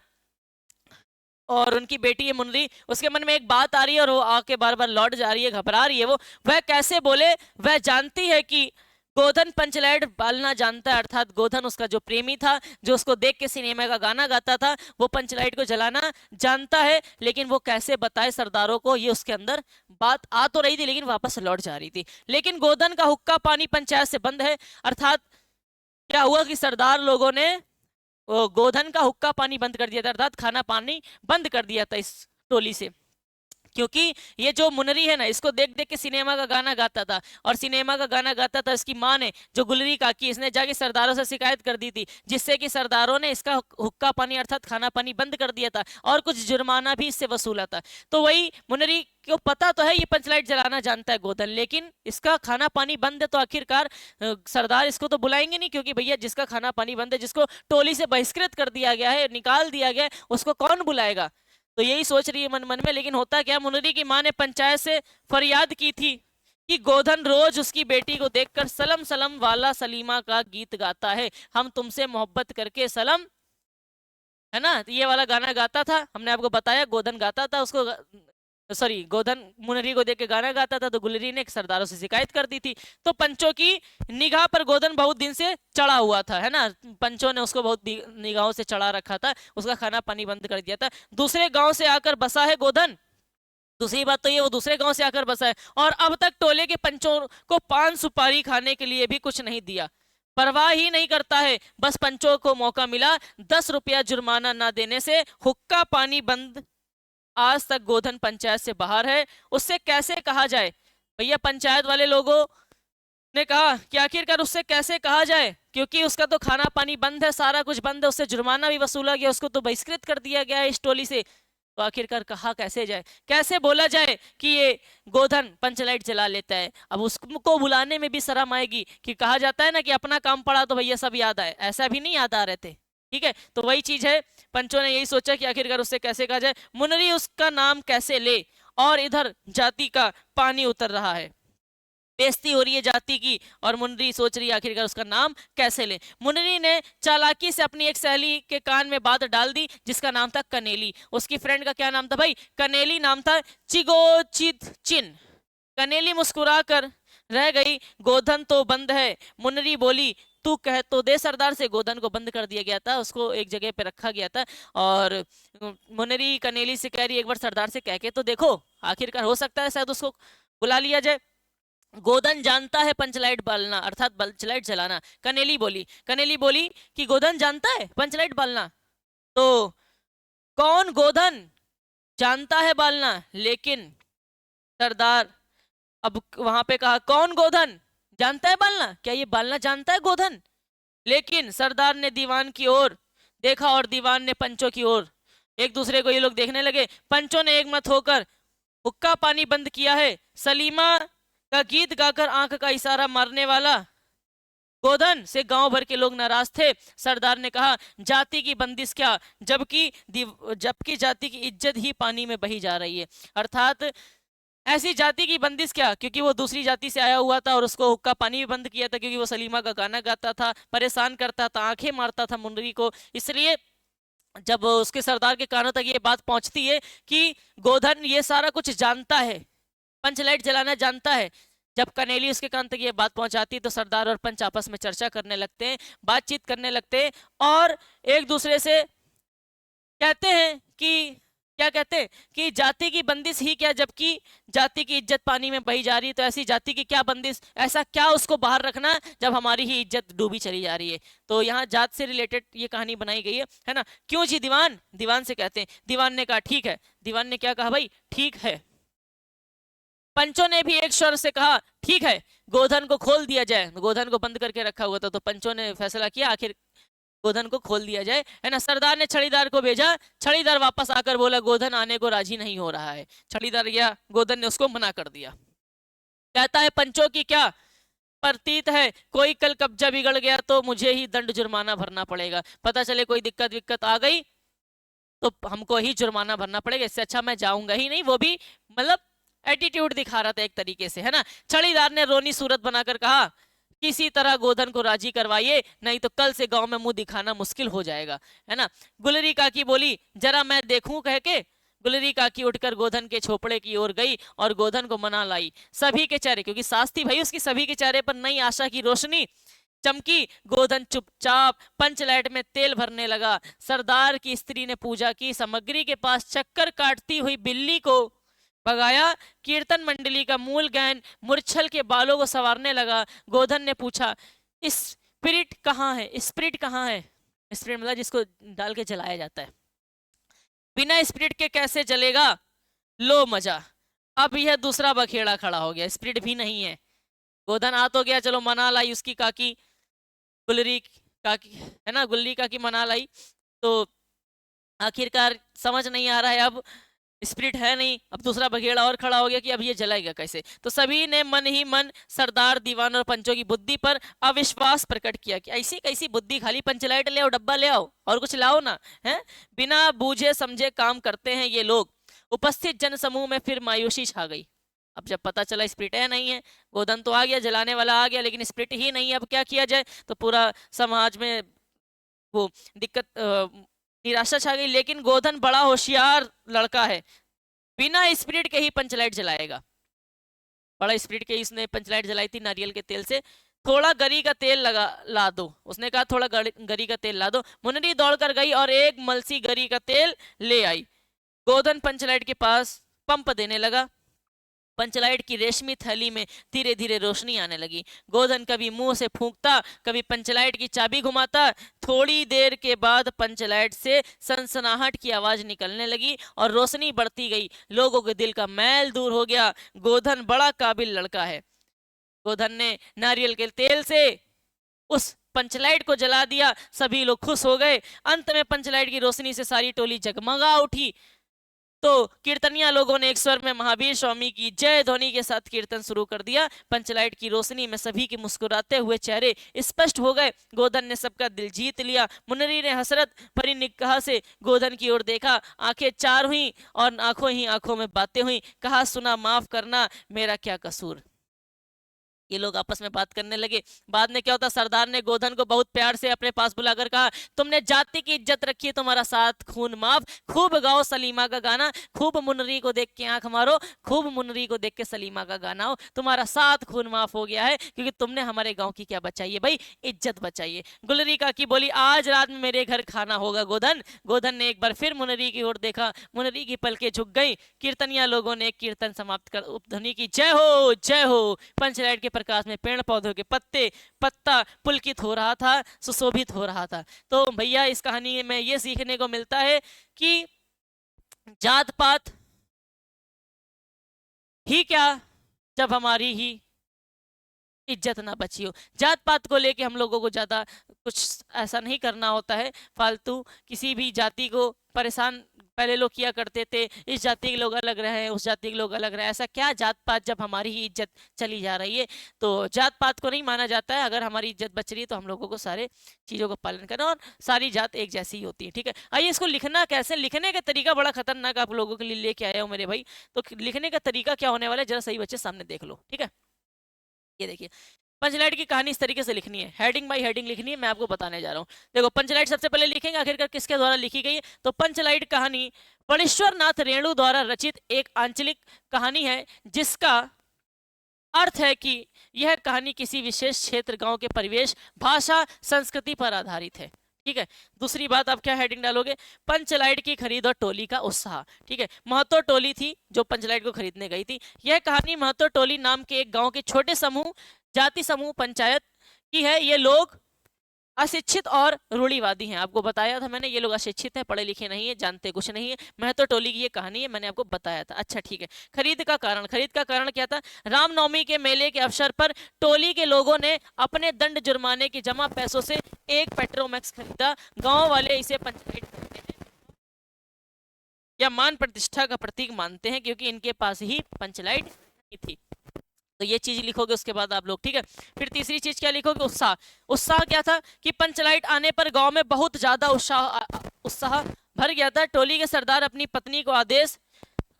S1: और उनकी बेटी है मुनरी, उसके मन में एक बात आ रही है और वो आके बार बार लौट जा रही है, घबरा रही है। वो वह कैसे बोले, वह जानती है कि गोधन पंचलाइट बालना जानता है, अर्थात गोधन उसका जो प्रेमी था, जो उसको देख के सिनेमा का गाना गाता था, वो पंचलाइट को जलाना जानता है, लेकिन वो कैसे बताए सरदारों को, ये उसके अंदर बात आ तो रही थी लेकिन वापस लौट जा रही थी। लेकिन गोधन का हुक्का पानी पंचायत से बंद है। अर्थात क्या हुआ कि सरदार लोगों ने वो गोधन का हुक्का पानी बंद कर दिया था, अर्थात खाना पानी बंद कर दिया था इस टोली से। क्योंकि ये जो मुनरी है ना, इसको देख देख के सिनेमा का गाना गाता था, और सिनेमा का गाना गाता था। इसकी माँ ने, जो गुलरी काकी, इसने जाके सरदारों से शिकायत कर दी थी, जिससे कि सरदारों ने इसका हुक्का पानी अर्थात खाना पानी बंद कर दिया था और कुछ जुर्माना भी इससे वसूला था। तो वही मुनरी को पता तो है ये पंचलाइट जलाना जानता है गोधन, लेकिन इसका खाना पानी बंद है, तो आखिरकार सरदार इसको तो बुलाएंगे नहीं, क्योंकि भैया जिसका खाना पानी बंद है, जिसको टोली से बहिष्कृत कर दिया गया है, निकाल दिया गया है, उसको कौन बुलाएगा। तो यही सोच रही है मन मन में। लेकिन होता क्या, मुनरी की माँ ने पंचायत से फरियाद की थी कि गोधन रोज उसकी बेटी को देखकर सलम सलम वाला सलीमा का गीत गाता है, हम तुमसे मोहब्बत करके सलम, है ना, ये वाला गाना गाता था। हमने आपको बताया गोधन गाता था, उसको सॉरी गोधन मुनरी को देख के गाना गाता था। तो गुलरी ने सरदारों से शिकायत कर दी थी। तो पंचों की निगाह पर गोधन बहुत दिन से चढ़ा हुआ था, है ना, पंचों ने उसको बहुत निगाहों से चढ़ा रखा था, उसका खाना पानी बंद कर दिया था। दूसरे गांव से आकर बसा है गोधन। दूसरी बात तो ये, वो दूसरे गांव से आकर बसा है और अब तक टोले के पंचों को पान सुपारी खाने के लिए भी कुछ नहीं दिया, परवाह ही नहीं करता है। बस पंचों को मौका मिला 10 रुपया जुर्माना ना देने से हुक्का पानी बंद। आज तक गोधन पंचायत से बाहर है, उससे कैसे कहा जाए। भैया पंचायत वाले लोगों ने कहा कि आखिरकार उससे कैसे कहा जाए, क्योंकि उसका तो खाना पानी बंद है, सारा कुछ बंद है, उससे जुर्माना भी वसूला गया, उसको तो बहिष्कृत कर दिया गया है इस टोली से। तो आखिरकार कहा कैसे जाए, कैसे बोला जाए कि ये गोधन पंचलाइट जला लेता है। अब उसको बुलाने में भी शर्म आएगी, कि कहा जाता है ना कि अपना काम पड़ा तो भैया सब याद आए, ऐसा भी नहीं याद आ रहे थे। ठीक है, तो वही चीज है, पंचों ने यही सोचा कि आखिरकार उससे कैसे कहा जाए, मुनरी उसका नाम कैसे ले, और इधर जाति का पानी उतर रहा है, बेइज्जती हो रही है जाति की, और मुनरी सोच रही है आखिरकार उसका नाम कैसे ले। मुनरी ने चालाकी से अपनी एक सहेली के कान में बात डाल दी, जिसका नाम था कनेली। उसकी फ्रेंड का क्या नाम था भाई, कनेली नाम था, चिगोचित चिन। कनेली मुस्कुरा कर रह गई, गोधन तो बंद है। मुनरी बोली, तू कह तो दे सरदार से। गोधन को बंद कर दिया गया था, उसको एक जगह पे रखा गया था, और मुनरी कनेली से कह रही एक बार सरदार से कह के तो देखो, आखिरकार हो सकता है शायद उसको बुला लिया जाए। गोधन जानता है पंचलाइट बालना अर्थात पंचलाइट जलाना। कनेली बोली कि गोधन जानता है पंचलाइट बालना। तो कौन गोधन जानता है बालना, लेकिन सरदार अब वहां पे कहा कौन गोधन जानता है बालना, क्या ये बालना जानता है गोधन। लेकिन सरदार ने दीवान की ओर देखा और दीवान ने पंचों की ओर, एक दूसरे को ये लोग देखने लगे। पंचों ने एक मत होकर हुक्का पानी बंद किया है। सलीमा का गीत गाकर आंख का इशारा मारने वाला गोधन से गांव भर के लोग नाराज थे। सरदार ने कहा, जाति की बंदिश क्या, जबकि जाति की इज्जत ही पानी में बही जा रही है। अर्थात ऐसी जाति की बंदिश क्या, क्योंकि वो दूसरी जाति से आया हुआ था और उसको हुक्का पानी भी बंद किया था, क्योंकि वो सलीमा का गाना गाता था, परेशान करता था, आंखें मारता था मुनरी को। इसलिए जब उसके सरदार के कानों तक ये बात पहुंचती है कि गोधन ये सारा कुछ जानता है, पंच लाइट जलाना जानता है, जब कनेली उसके कान तक ये बात पहुंचाती है तो सरदार और पंच आपस में चर्चा करने लगते हैं, बातचीत करने लगते हैं और एक दूसरे से कहते हैं कि क्या कहते हैं कि जाति की बंदिश ही क्या, जबकि जाति की इज्जत पानी में बही जा रही है, तो ऐसी जाति की क्या बंदिश, ऐसा क्या उसको बाहर रखना जब हमारी ही इज्जत डूबी चली जा रही है। तो यहाँ जात से रिलेटेड ये कहानी बनाई गई है ना। क्यों जी दीवान, दीवान से कहते हैं, दीवान ने कहा ठीक है। दीवान ने क्या कहा भाई, ठीक है। पंचों ने भी एक स्वर से कहा ठीक है, गोधन को खोल दिया जाए। गोधन को बंद करके रखा हुआ था, तो पंचों ने फैसला किया आखिर गोधन को खोल दिया जाए, है ना। सरदार ने छड़ीदार को भेजा, छड़ीदार वापस आकर बोला गोधन आने को राजी नहीं हो रहा है। छड़ीदार गया, गोधन ने उसको मना कर दिया। कहता है पंचों की क्या प्रतीत है, कोई कल कब्जा बिगड़ गया तो मुझे ही दंड जुर्माना भरना पड़ेगा। पता चले कोई दिक्कत विक्कत आ गई तो हमको ही जुर्माना भरना पड़ेगा, इससे अच्छा मैं जाऊंगा ही नहीं। वो भी मतलब एटीट्यूड दिखा रहा था एक तरीके से, है ना। छड़ीदार ने रोनी सूरत बनाकर कहा किसी तरह गोधन को राजी करवाइए, नहीं तो कल से गांव में मुंह दिखाना मुश्किल हो जाएगा, है ना। गुलरी काकी बोली जरा मैं देखूं कह के गुलरी काकी उठकर गोधन के छोपड़े की ओर गई और गोधन को मना लाई। सभी के चेहरे, क्योंकि सास थी भाई उसकी, सभी के चेहरे पर नई आशा की रोशनी चमकी। गोधन चुपचाप पंचलाइट में तेल भरने लगा। सरदार की स्त्री ने पूजा की सामग्री के पास चक्कर काटती हुई बिल्ली को भगाया। कीर्तन मंडली का मूल गायन मूर्छल के बालों को संवारने लगा। गोधन ने पूछा स्पिरिट कहाँ है, स्पिरिट कहाँ है। स्पिरिट मतलब जिसको डाल के जलाया जाता है, बिना स्पिरिट के कैसे जलेगा, लो मजा। अब यह दूसरा बखेड़ा खड़ा हो गया, स्पिरिट भी नहीं है। गोधन आ तो गया, चलो मना लाई उसकी काकी गुलरी काकी, है ना, गुल्ली काकी मना लाई। तो आखिरकार समझ नहीं आ रहा है, अब स्पिरिट है नहीं, अब दूसरा बघेड़ा और खड़ा हो गया कि अब ये जलाएगा कैसे। तो सभी ने मन ही मन सरदार दीवान और पंचों की बुद्धि पर अविश्वास प्रकट किया कि ऐसी कैसी बुद्धि, खाली पंचलाइट ले आओ, डब्बा ले आओ और कुछ लाओ ना, है। बिना बूझे समझे काम करते हैं ये लोग। उपस्थित जनसमूह में फिर मायूसी छा गई। अब जब पता चला स्पिरिट है नहीं है, गोधन तो आ गया, जलाने वाला आ गया, लेकिन स्पिरिट ही नहीं है, अब क्या किया जाए। तो पूरा समाज में वो दिक्कत, निराशा छा गई। लेकिन गोधन बड़ा होशियार लड़का है, बिना स्पिरिट के ही पंचलाइट जलाएगा। बड़ा स्पिरिट के इसने पंचलाइट जलाई थी नारियल के तेल से। थोड़ा गरी का तेल लगा ला दो, उसने कहा थोड़ा गरी का तेल ला दो। मुन्नरी दौड़कर गई और एक मलसी गरी का तेल ले आई। गोधन पंचलाइट के पास पंप देने लगा। पंचलाइट की रेशमी थैली में धीरे धीरे रोशनी आने लगी। गोधन कभी मुंह से फूंकता, कभी पंचलाइट की चाबी घुमाता। थोड़ी देर के बाद पंचलाइट से सनसनाहट की आवाज निकलने लगी और रोशनी बढ़ती गई। लोगों के दिल का मैल दूर हो गया। गोधन बड़ा काबिल लड़का है। गोधन ने नारियल के तेल से उस पंचलाइट को जला दिया। सभी लोग खुश हो गए। अंत में पंचलाइट की रोशनी से सारी टोली जगमगा उठी। तो कीर्तनिया लोगों ने एक स्वर में महावीर स्वामी की जय ध्वनि के साथ कीर्तन शुरू कर दिया। पंचलाइट की रोशनी में सभी के मुस्कुराते हुए चेहरे स्पष्ट हो गए। गोधन ने सबका दिल जीत लिया। मुन्नरी ने हसरत भरी निगाह से गोधन की ओर देखा। आंखें चार हुई और आंखों ही आंखों में बातें हुई। कहा सुना माफ करना, मेरा क्या कसूर। ये लोग आपस में बात करने लगे। बाद में क्या होता, सरदार ने गोधन को बहुत प्यार से अपने पास बुलाकर कहा तुमने जाति की इज्जत रखी है, तुम्हारा साथ खून माफ। खूब गाओ सलीमा का गाना, खूब मुन्नरी को देख के आंख मारो, खूब मुन्नरी को देख के सलीमा का गाना हो। तुम्हारा साथ खून माफ हो गया है, क्योंकि तुमने हमारे गाँव की क्या बचाई है भाई, इज्जत बचाई है। गुलरी काकी बोली आज रात में मेरे घर खाना होगा गोधन। गोधन ने एक बार फिर मुन्नरी की ओर देखा। मुन्नरी की पलकें झुक गई। कीर्तनिया लोगों ने कीर्तन समाप्त कर उपध्वनि की जय हो जय हो। पंचलाइट के प्रकाश में पेड़ पौधों के पत्ता पुलकित हो रहा था, सुशोभित हो रहा था। तो भैया इस कहानी में ये सीखने को मिलता है कि जात पात ही क्या, जब हमारी ही इज्जत ना बची हो। जात पात को लेके हम लोगों को ज्यादा कुछ ऐसा नहीं करना होता है, फालतू किसी भी जाति को परेशान पहले लोग किया करते थे, इस जाति के लोग अलग रहे, उस जाति के लोग अलग रहे, ऐसा क्या जात पात, जब हमारी ही इज्जत चली जा रही है। तो जात पात को नहीं माना जाता है, अगर हमारी इज्जत बच रही है तो हम लोगों को सारे चीज़ों का पालन करना, और सारी जात एक जैसी ही होती है। ठीक है, आइए इसको लिखना कैसे, लिखने का तरीका बड़ा खतरनाक आप लोगों के लिए लेके आया हूँ मेरे भाई। तो लिखने का तरीका क्या होने वाला है, जरा सही बच्चे सामने देख लो। ठीक है, ये देखिए, पंचलाइट की कहानी इस तरीके से लिखनी है, हेडिंग बाय हेडिंग लिखनी है, मैं आपको बताने जा रहा हूँ। देखो, पंचलाइट सबसे पहले लिखेंगे आखिरकार किसके द्वारा लिखी गई है, तो पंचलाइट कहानी फणीश्वर नाथ रेणु द्वारा रचित एक आंचलिक कहानी है, जिसका अर्थ है कि यह कहानी किसी विशेष क्षेत्र, गांव के परिवेश, भाषा, संस्कृति पर आधारित है। ठीक है, दूसरी बात आप क्या हेडिंग डालोगे, पंचलाइट की खरीद और टोली का उत्साह। ठीक है, महतो टोली थी जो पंचलाइट को खरीदने गई थी। यह कहानी महतो टोली नाम के एक गांव के छोटे समूह, जाति समूह पंचायत की है। ये लोग अशिक्षित और रूढ़िवादी हैं, आपको बताया था मैंने, ये लोग अशिक्षित हैं, पढ़े लिखे नहीं है, जानते कुछ नहीं है। महतो टोली की ये कहानी है, मैंने आपको बताया था। अच्छा ठीक है, खरीद का कारण, खरीद का कारण क्या था, रामनवमी के मेले के अवसर पर टोली के लोगों ने अपने दंड जुर्माने के जमा पैसों से एक पेट्रोमैक्स खरीदा। गांव वाले इसे पंचायत कहते हैं या मान प्रतिष्ठा का प्रतीक मानते हैं, क्योंकि इनके पास ही पंचलाइट नहीं थी। तो ये चीज लिखोगे उसके बाद आप लोग। ठीक है, फिर तीसरी चीज क्या लिखोगे, उत्साह। उत्साह क्या था कि पंचलाइट आने पर गांव में बहुत ज्यादा उत्साह भर गया था। टोली के सरदार अपनी पत्नी को आदेश,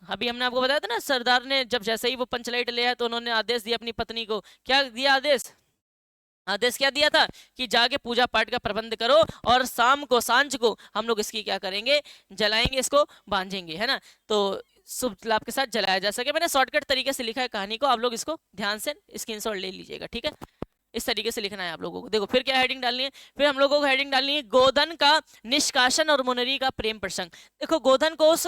S1: अभी हमने आपको बताया था ना, सरदार ने जब जैसे ही वो पंचलाइट ले आया तो उन्होंने आदेश दिया अपनी पत्नी को, क्या दिया आदेश, आदेश क्या दिया था कि जाके पूजा पाठ का प्रबंध करो, और शाम को, सांझ को हम लोग इसकी क्या करेंगे, जलाएंगे, इसको बांधेंगे, है ना। तो शुभ लाभ के साथ जलाया जा सके। मैंने शॉर्टकट तरीके से लिखा है कहानी को, आप लोग इसको ध्यान से स्क्रीनशॉट ले लीजिएगा। ठीक है, इस तरीके से लिखना है आप लोगों को। देखो फिर क्या हेडिंग डालनी है, फिर हम लोगों को हेडिंग डालनी है गोधन का निष्कासन और मुनरी का प्रेम प्रसंग। देखो, गोधन को उस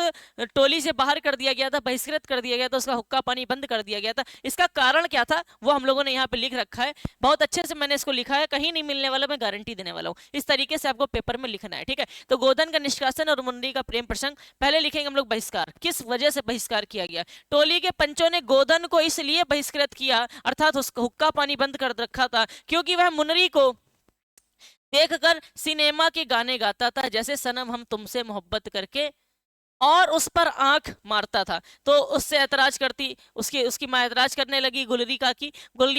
S1: टोली से बाहर कर दिया गया था, बहिष्कृत कर दिया गया था, उसका हुक्का पानी बंद कर दिया गया था। इसका कारण क्या था वो हम लोगों ने यहाँ पे लिख रखा है, बहुत अच्छे से मैंने इसको लिखा है, कहीं नहीं मिलने वाला, मैं गारंटी देने वाला हूँ। इस तरीके से आपको पेपर में लिखना है। ठीक है, तो गोधन का निष्कासन और मुनरी का प्रेम प्रसंग, पहले लिखेंगे हम लोग बहिष्कार, किस वजह से बहिष्कार किया गया। टोली के पंचों ने गोधन को इसलिए बहिष्कृत किया, अर्थात उसका हुक्का पानी बंद कर रखा था, क्योंकि वह मुनरी को देखकर सिनेमा के गाने गाता था, जैसे सनम हम तुमसे मोहब्बत करके, और उस पर आंख मारता था। तो उससे ऐतराज करती, उसकी माँ ऐतराज करने लगी गुल्ली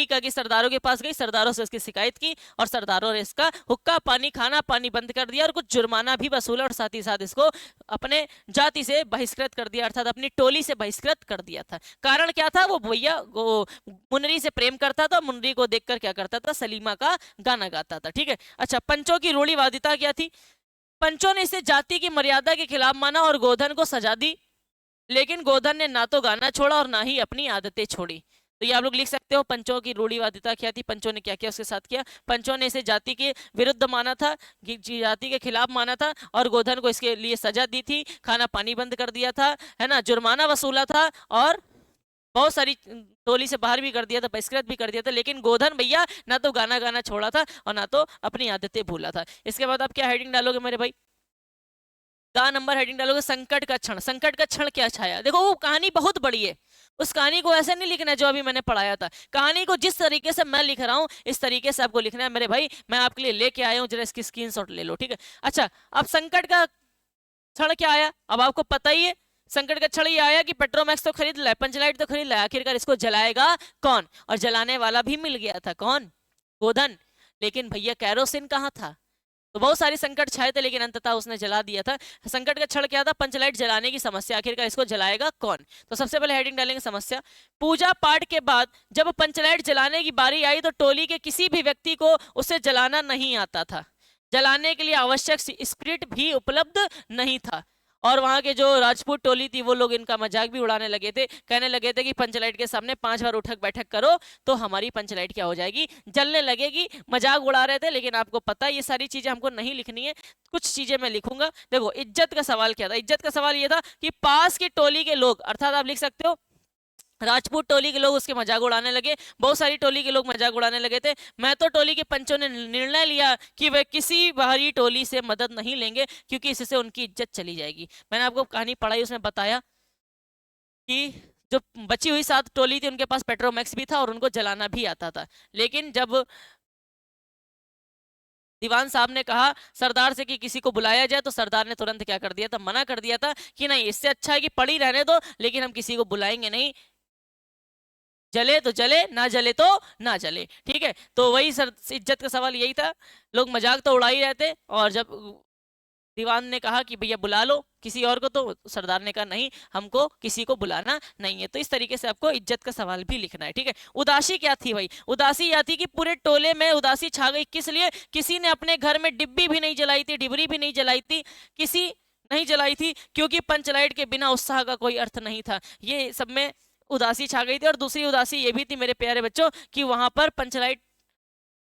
S1: का की सरदारों के पास गई, सरदारों से उसकी शिकायत की, और सरदारों ने इसका हुक्का पानी, खाना पानी बंद कर दिया, और कुछ जुर्माना भी वसूला, और साथ ही साथ इसको अपने जाति से बहिष्कृत कर दिया, अर्थात अपनी टोली से बहिष्कृत कर दिया था। कारण क्या था, वो भैया वो मुनरी से प्रेम करता था, मुनरी को देखकर क्या करता था, सलीमा का गाना गाता था। ठीक है, अच्छा, पंचों की रूढ़िवादिता क्या थी, पंचों ने इसे जाति की मर्यादा के खिलाफ माना और गोधन को सजा दी, लेकिन गोधन ने ना तो गाना छोड़ा और ना ही अपनी आदतें छोड़ी। तो ये आप लोग लिख सकते हो, पंचों की रूढ़िवादिता क्या थी, पंचों ने क्या किया उसके साथ किया। पंचों ने इसे जाति के विरुद्ध माना था, जाति के खिलाफ माना था, और गोधन को इसके लिए सजा दी थी, खाना पानी बंद कर दिया था, है ना, जुर्माना वसूला था, और बहुत सारी टोली से बाहर भी कर दिया था, बहिष्कृत भी कर दिया था। लेकिन गोधन भैया ना तो गाना गाना छोड़ा था और ना तो अपनी आदतें भूला था। इसके बाद आप क्या हेडिंग डालोगे मेरे भाई, का नंबर हेडिंग डालोगे, संकट का क्षण। संकट का क्षण क्या छाया, देखो वो कहानी बहुत बड़ी है, उस कहानी को ऐसे नहीं लिखना है जो अभी मैंने पढ़ाया था, कहानी को जिस तरीके से मैं लिख रहा हूँ इस तरीके से आपको लिखना है मेरे भाई। मैं आपके लिए लेके आया हूँ, जरा इसकी स्क्रीनशॉट ले लो। ठीक है, अच्छा, अब संकट का क्षण क्या आया, अब आपको पता ही है, संकट का क्षण ये आया कि पेट्रोमैक्स तो खरीद लाया, पंचलाइट तो खरीद लाया, आखिरकार इसको जलाएगा कौन, और जलाने वाला भी मिल गया था, कौन, गोधन। लेकिन भैया कैरोसिन कहाँ था, तो बहुत सारी संकट छाए थे, लेकिन अंततः उसने जला दिया था। संकट का क्षण क्या था, पंचलाइट जलाने की समस्या, आखिरकार इसको जलाएगा कौन। तो सबसे पहले हेडिंग डालेंगे समस्या। पूजा पाठ के बाद जब पंचलाइट जलाने की बारी आई तो टोली के किसी भी व्यक्ति को उसे जलाना नहीं आता था, जलाने के लिए आवश्यक स्पिरिट भी उपलब्ध नहीं था। और वहां के जो राजपूत टोली थी वो लोग इनका मजाक भी उड़ाने लगे थे, कहने लगे थे कि पंचलाइट के सामने 5 बार उठक बैठक करो तो हमारी पंचलाइट क्या हो जाएगी, जलने लगेगी। मजाक उड़ा रहे थे, लेकिन आपको पता है ये सारी चीजें हमको नहीं लिखनी है, कुछ चीजें मैं लिखूंगा। देखो, इज्जत का सवाल क्या था, इज्जत का सवाल ये था कि पास की टोली के लोग, अर्थात आप लिख सकते हो राजपूत टोली के लोग उसके मजाक उड़ाने लगे, बहुत सारी टोली के लोग मजाक उड़ाने लगे थे। मैं तो टोली के पंचों ने निर्णय लिया कि वे किसी बाहरी टोली से मदद नहीं लेंगे, क्योंकि इससे उनकी इज्जत चली जाएगी। मैंने आपको कहानी पढ़ाई, उसमें बताया कि जो बची हुई 7 टोली थी उनके पास पेट्रोमैक्स भी था और उनको जलाना भी आता था, लेकिन जब दीवान साहब ने कहा सरदार से कि किसी को बुलाया जाए, तो सरदार ने तुरंत क्या कर दिया था, मना कर दिया था कि नहीं, इससे अच्छा है कि पड़ी रहने दो, लेकिन हम किसी को बुलाएंगे नहीं, जले तो जले, ना जले तो ना जले। ठीक है, तो वही सर इज्जत का सवाल यही था। लोग मजाक तो उड़ा ही रहते, और जब दीवान ने कहा कि भैया बुला लो किसी और को, तो सरदार ने कहा नहीं, हमको किसी को बुलाना नहीं है। तो इस तरीके से आपको इज्जत का सवाल भी लिखना है। ठीक है, उदासी क्या थी भाई, उदासी यह थी कि पूरे टोले में उदासी छा गई। किस लिए, किसी ने अपने घर में डिब्बी भी नहीं जलाई थी, डिबरी भी नहीं जलाई थी, किसी नहीं जलाई थी, क्योंकि पंचलाइट के बिना उत्साह का कोई अर्थ नहीं था। ये सब में उदासी छा गई थी। और दूसरी उदासी ये भी थी मेरे प्यारे बच्चों कि वहां पर पंचलाइट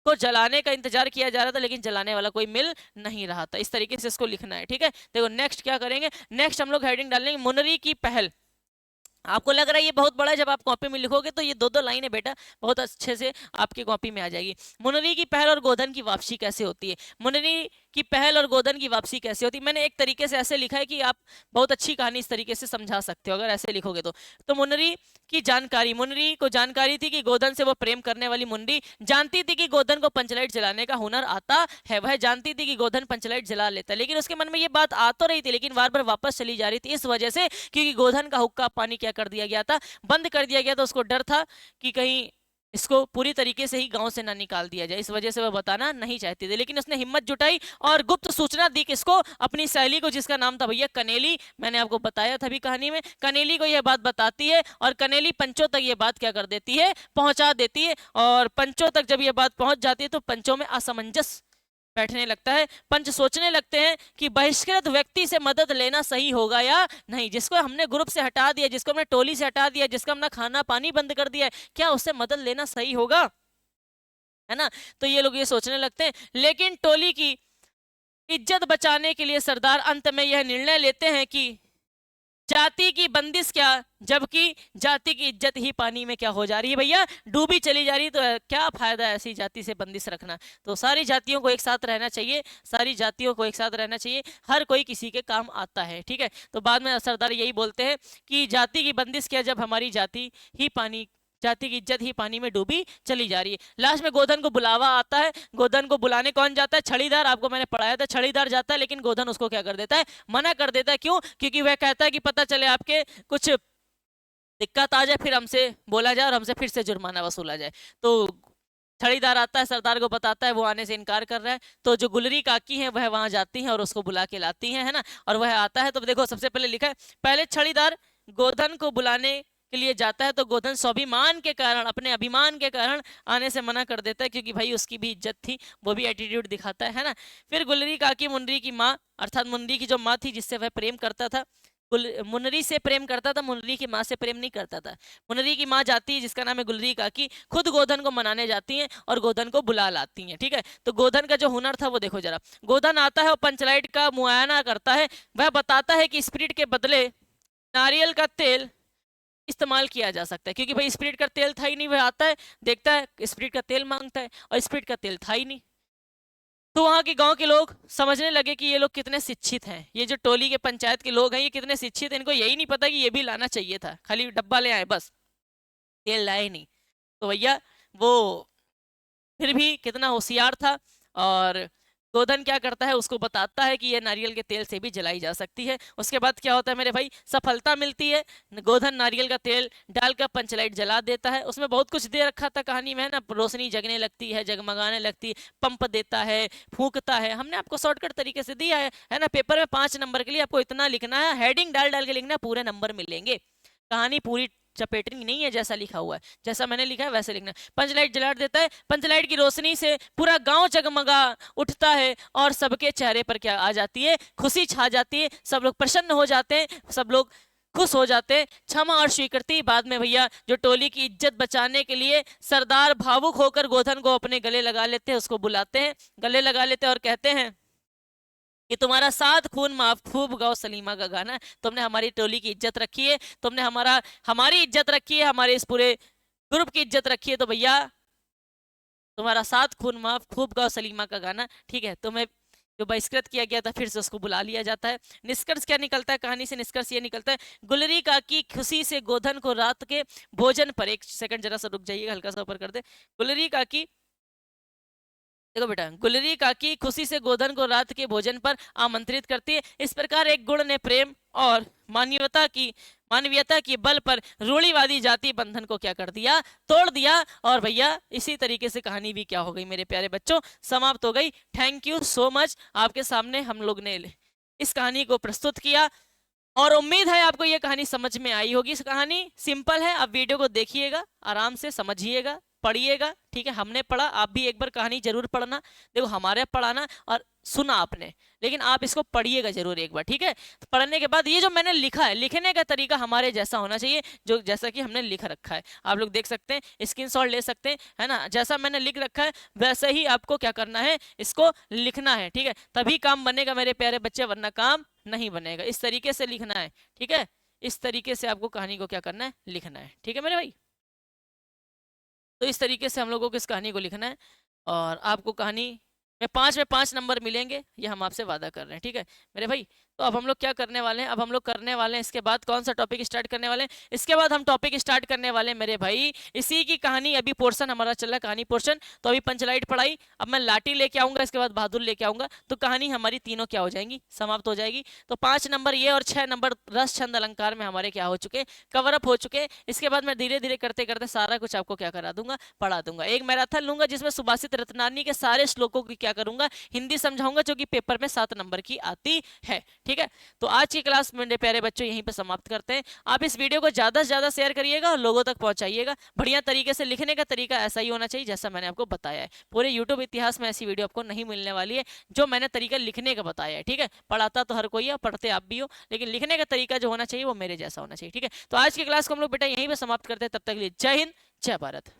S1: को जलाने का इंतजार किया जा रहा था, लेकिन जलाने वाला कोई मिल नहीं रहा था। इस तरीके से इसको लिखना है। ठीक है, देखो नेक्स्ट क्या करेंगे, नेक्स्ट हम लोग हेडिंग डालेंगे मुनरी की पहल। आपको लग रहा है ये बहुत बड़ा है, जब आप कॉपी में लिखोगे तो ये दो दो लाइन है बेटा, बहुत अच्छे से आपकी कॉपी में आ जाएगी। मुनरी की पहल और गोधन की वापसी कैसे होती है, मुनरी की पहल और गोधन की वापसी कैसे होती है। मैंने एक तरीके से ऐसे लिखा है कि आप बहुत अच्छी कहानी इस तरीके से समझा सकते हो अगर ऐसे लिखोगे तो मुनरी की जानकारी, मुनरी को जानकारी थी कि गोधन से वो प्रेम करने वाली मुनरी जानती थी कि गोधन को पंचलाइट जलाने का हुनर आता है। वह जानती थी कि गोधन पंचलाइट जला लेता है, लेकिन उसके मन में ये बात आ तो रही थी, लेकिन बार बार वापस चली जा रही थी, इस वजह से क्योंकि गोधन का हुक्का पानी क्या कर दिया गया था, बंद कर दिया गया था। उसको डर था कि कहीं इसको पूरी तरीके से ही गांव से ना निकाल दिया जाए, इस वजह से वह बताना नहीं चाहती थी। लेकिन उसने हिम्मत जुटाई और गुप्त सूचना दी किसको, अपनी सहेली को, जिसका नाम था भैया कनेली। मैंने आपको बताया था भी कहानी में, कनेली को यह बात बताती है और कनेली पंचों तक यह बात क्या कर देती है, पहुंचा देती है। और पंचों तक जब यह बात पहुंच जाती है तो पंचों में असमंजस बैठने लगता है। पंच सोचने लगते हैं कि बहिष्कृत व्यक्ति से मदद लेना सही होगा या नहीं। जिसको हमने ग्रुप से हटा दिया, जिसको हमने टोली से हटा दिया, जिसका हमने खाना पानी बंद कर दिया, क्या उससे मदद लेना सही होगा, है ना। तो ये लोग ये सोचने लगते हैं। लेकिन टोली की इज्जत बचाने के लिए सरदार अंत में यह निर्णय लेते हैं कि जाति की बंदिश क्या, जबकि जाति की इज्जत ही पानी में क्या हो जा रही है भैया, डूबी चली जा रही है। तो क्या फायदा ऐसी जाति से बंदिश रखना। तो सारी जातियों को एक साथ रहना चाहिए, सारी जातियों को एक साथ रहना चाहिए, हर कोई किसी के काम आता है। ठीक है, तो बाद में सरदार यही बोलते हैं कि जाति की बंदिश क्या, जब हमारी जाति ही पानी, जाति की इज्जत ही पानी में डूबी चली जा रही है। लास्ट में गोधन को बुलावा आता है। गोधन को बुलाने कौन जाता है, छड़ीदार। आपको मैंने पढ़ाया था, छड़ीदार जाता है, लेकिन गोधन उसको क्या कर देता है, मना कर देता है। क्यों, क्योंकि वह कहता है कि पता चले आपके कुछ दिक्कत आ जाए, फिर हमसे बोला जाए और हमसे फिर से जुर्माना वसूला जाए। तो छड़ीदार आता है, सरदार को बताता है, वो आने से इनकार कर रहा है। तो जो गुलरी काकी है वह वहां जाती हैं और उसको बुला के लाती हैं, है ना। और वह आता है तो देखो सबसे पहले लिखा है, पहले छड़ीदार गोधन को बुलाने के लिए जाता है तो गोधन स्वाभिमान के कारण, अपने अभिमान के कारण आने से मना कर देता है, क्योंकि भाई उसकी भी इज्जत थी, वो भी एटीट्यूड दिखाता है ना। फिर गुलरी काकी मुनरी की माँ, अर्थात मुनरी की जो माँ थी जिससे वह प्रेम करता था, मुनरी से प्रेम करता था, मुनरी की माँ से प्रेम नहीं करता था। मुनरी की माँ जाती है जिसका नाम है गुलरी काकी, खुद गोधन को मनाने जाती हैं और गोधन को बुला लाती हैं। ठीक है, तो गोधन का जो हुनर था वो देखो जरा। गोधन आता है और पंचलाइट का मुआयना करता है। वह बताता है कि स्पिरिट के बदले नारियल का तेल इस्तेमाल किया जा सकता है, क्योंकि भाई स्पिरिट का तेल था ही नहीं। वह आता है, देखता है, स्पिरिट का तेल मांगता है और स्पिरिट का तेल था ही नहीं। तो वहां के गांव के लोग समझने लगे कि ये लोग कितने शिक्षित हैं, ये जो टोली के पंचायत के लोग हैं ये कितने शिक्षित हैं, इनको यही नहीं पता कि ये भी लाना चाहिए था, खाली डब्बा ले आए बस, तेल लाए नहीं। तो भैया वो फिर भी कितना होशियार था, और गोधन क्या करता है, उसको बताता है कि ये नारियल के तेल से भी जलाई जा सकती है। उसके बाद क्या होता है मेरे भाई, सफलता मिलती है। गोधन नारियल का तेल डालकर पंचलाइट जला देता है। उसमें बहुत कुछ दे रखा था कहानी में, है ना, रोशनी जगने लगती है, जगमगाने लगती है, पंप देता है, फूंकता है। हमने आपको शॉर्टकट तरीके से दिया है ना। पेपर में 5 नंबर के लिए आपको इतना लिखना है, हेडिंग डाल डाल के लिखना, पूरे नंबर मिलेंगे। कहानी पूरी चपेटनी नहीं है, जैसा लिखा हुआ है, जैसा मैंने लिखा है वैसे लिखना। पंचलाइट जला देता है, पंचलाइट की रोशनी से पूरा गांव जगमगा उठता है और सबके चेहरे पर क्या आ जाती है, खुशी छा जाती है। सब लोग प्रसन्न हो जाते हैं, सब लोग खुश हो जाते हैं। क्षमा और स्वीकृति। बाद में भैया जो टोली की इज्जत बचाने के लिए सरदार भावुक होकर गोधन को अपने गले लगा लेते हैं, उसको बुलाते हैं, गले लगा लेते हैं और कहते हैं कि तुम्हारा साथ खून माफ, खूब गाओ सलीमा का गाना। तुमने हमारी टोली की इज्जत रखी है, तुमने हमारी इज्जत रखी है, हमारे इस पूरे ग्रुप की इज्जत रखी है, तो भैया तुम्हारा साथ खून माफ, खूब गाओ सलीमा का गाना। ठीक है, तुम्हें जो बहिष्कृत किया गया था फिर से उसको बुला लिया जाता है। निष्कर्ष क्या निकलता है कहानी से, निष्कर्ष ये निकलता है, गुलरी काकी खुशी से गोधन को रात के भोजन पर, एक सेकंड जरा सा रुक जाइए, हल्का सा ऊपर कर दे। गुलरी काकी देखो बेटा, गुलरी काकी खुशी से गोधन को रात के भोजन पर आमंत्रित करती है। इस प्रकार एक गुण ने प्रेम और मानवीयता की बल पर रूढ़िवादी जाति बंधन को क्या कर दिया, तोड़ दिया। और भैया इसी तरीके से कहानी भी क्या हो गई मेरे प्यारे बच्चों, समाप्त हो गई। Thank you so much. आपके सामने हम लोग ने इस कहानी को प्रस्तुत किया और उम्मीद है आपको ये कहानी समझ में आई होगी। इस कहानी सिंपल है, आप वीडियो को देखिएगा, आराम से समझिएगा, पढ़िएगा, ठीक है। हमने पढ़ा, आप भी एक बार कहानी जरूर पढ़ना। देखो हमारे पढ़ाना और सुना आपने, लेकिन आप इसको पढ़िएगा जरूर एक बार, ठीक है। तो पढ़ने के बाद ये जो मैंने लिखा है, लिखने का तरीका हमारे जैसा होना चाहिए, जो जैसा कि हमने लिख रखा है। आप लोग देख सकते हैं, स्क्रीनशॉट ले सकते हैं, है ना। जैसा मैंने लिख रखा है वैसे ही आपको क्या करना है, इसको लिखना है, ठीक है। तभी काम बनेगा मेरे प्यारे बच्चे, वरना काम नहीं बनेगा। इस तरीके से लिखना है, ठीक है। इस तरीके से आपको कहानी को क्या करना है, लिखना है, ठीक है मेरे भाई। तो इस तरीके से हम लोगों को इस कहानी को लिखना है और आपको कहानी में 5 नंबर मिलेंगे, ये हम आपसे वादा कर रहे हैं, ठीक है मेरे भाई। तो अब हम लोग क्या करने वाले हैं, अब हम लोग करने वाले हैं इसके बाद कौन सा टॉपिक स्टार्ट करने वाले हैं, इसके बाद हम टॉपिक स्टार्ट करने वाले हैं मेरे भाई इसी की कहानी। अभी पोर्शन हमारा चल रहा है, कहानी पोर्शन। तो अभी पंचलाइट पढ़ाई, अब मैं लाठी लेके आऊंगा, इसके बाद बहादुर लेके आऊंगा, तो कहानी हमारी तीनों क्या हो जाएंगी, समाप्त हो जाएगी। तो 5 नंबर ये और 6 नंबर रस छंद अलंकार में हमारे क्या हो चुके, कवर अप हो चुके। इसके बाद मैं धीरे धीरे करते करते सारा कुछ आपको क्या करा दूंगा, पढ़ा दूंगा। एक मैराथन लूंगा जिसमें सुभाषित रत्नानी के सारे श्लोकों की क्या करूंगा, हिंदी समझाऊंगा, जो कि पेपर में 7 नंबर की आती है, ठीक है। तो आज की क्लास मेरे प्यारे बच्चों यहीं पे समाप्त करते हैं। आप इस वीडियो को ज्यादा से ज्यादा शेयर करिएगा और लोगों तक पहुंचाइएगा। बढ़िया तरीके से लिखने का तरीका ऐसा ही होना चाहिए जैसा मैंने आपको बताया है। पूरे यूट्यूब इतिहास में ऐसी वीडियो आपको नहीं मिलने वाली है जो मैंने तरीका लिखने का बताया है, ठीक है। पढ़ाता तो हर कोई है, पढ़ते आप भी हो, लेकिन लिखने का तरीका जो होना चाहिए वो मेरे जैसा होना चाहिए, ठीक है। तो आज की क्लास को हम लोग बेटा यहीं पे समाप्त करते हैं। तब तक के लिए जय हिंद, जय भारत।